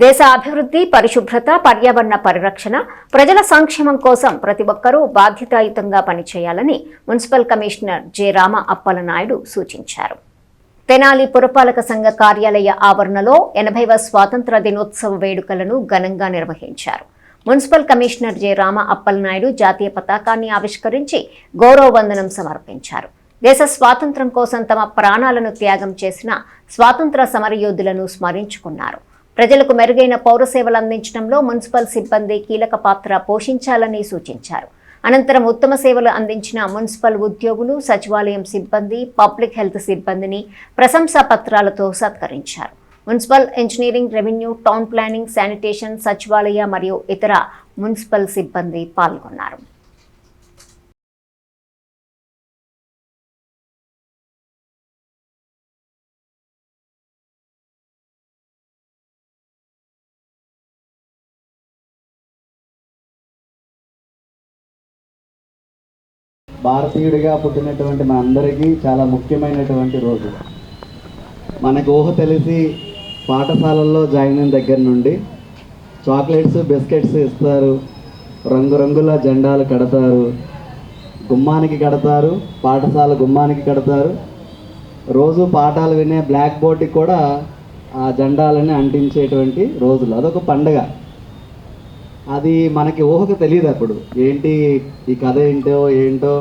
దేశ అభివృద్ధి, పరిశుభ్రత, పర్యావరణ పరిరక్షణ, ప్రజల సంక్షేమం కోసం ప్రతి ఒక్కరూ బాధ్యతాయుతంగా పనిచేయాలని municipal commissioner J. Rama Appalanaidu సూచించారు. తెనాలి పురపాలక సంఘ కార్యాలయ ఆవరణలో 80వ స్వాతంత్ర దినోత్సవ వేడుకలను ఘనంగా నిర్వహించారు. Municipal commissioner J. Rama Appalanaidu జాతీయ పతాకాన్ని ఆవిష్కరించి గౌరవ వందనం సమర్పించారు. దేశ స్వాతంత్ర్యం కోసం తమ ప్రాణాలను త్యాగం చేసిన స్వాతంత్ర సమరయోధులను స్మరించుకున్నారు. ప్రజలకు మెరుగైన పౌర సేవలు అందించడంలో మున్సిపల్ సిబ్బంది కీలక పాత్ర పోషించాలని సూచించారు. అనంతరం ఉత్తమ సేవలు అందించిన మున్సిపల్ ఉద్యోగులు, సచివాలయం సిబ్బంది, పబ్లిక్ హెల్త్ సిబ్బందిని ప్రశంసా పత్రాలతో సత్కరించారు. Municipal engineering, revenue, town planning, sanitation, సచివాలయ మరియు ఇతర మున్సిపల్ సిబ్బంది పాల్గొన్నారు. భారతీయుడిగా పుట్టినటువంటి మనందరికీ చాలా ముఖ్యమైనటువంటి రోజు. మనకు ఊహ తెలిసి పాఠశాలల్లో జాయిన్ అయిన దగ్గర నుండి చాక్లెట్స్, బిస్కెట్స్ ఇస్తారు, రంగురంగుల జెండాలు కడతారు, గుమ్మానికి కడతారు, పాఠశాల గుమ్మానికి కడతారు. రోజు పాఠాలు వినే బ్లాక్ బోర్డ్కి కూడా ఆ జెండాలని అంటించేటువంటి రోజులు. అదొక పండగ. అది మనకి ఊహకు తెలియదు అప్పుడు ఏంటి ఈ కథ ఏంటో.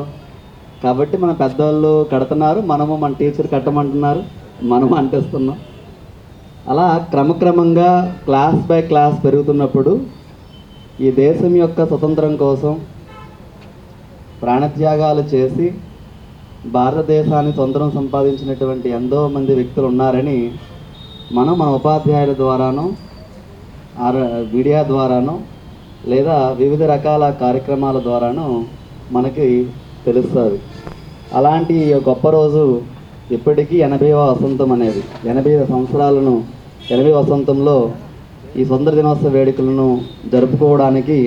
కాబట్టి మన పెద్దవాళ్ళు కడుతున్నారు, మనము మన టీచర్ కట్టమంటున్నారు, మనము అంటిస్తున్నాం. అలా క్రమక్రమంగా క్లాస్ బై క్లాస్ పెరుగుతున్నప్పుడు ఈ దేశం యొక్క స్వతంత్రం కోసం ప్రాణత్యాగాలు చేసి భారతదేశాన్ని స్వతంత్రం సంపాదించినటువంటి ఎంతో మంది వ్యక్తులు ఉన్నారని మనం మన ఉపాధ్యాయుల ద్వారానో మీడియా ద్వారానో లేదా వివిధ రకాల కార్యక్రమాల ద్వారాను మనకి తెలుస్తుంది. అలాంటి గొప్ప రోజు ఇప్పటికీ 80వ వసంతం అనేది 80 సంవత్సరాలను 80వ వసంతంలో ఈ స్వతంత్ర దినోత్సవ వేడుకలను జరుపుకోవడానికి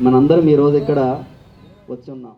మనందరం ఈరోజు ఇక్కడ వచ్చి ఉన్నాం.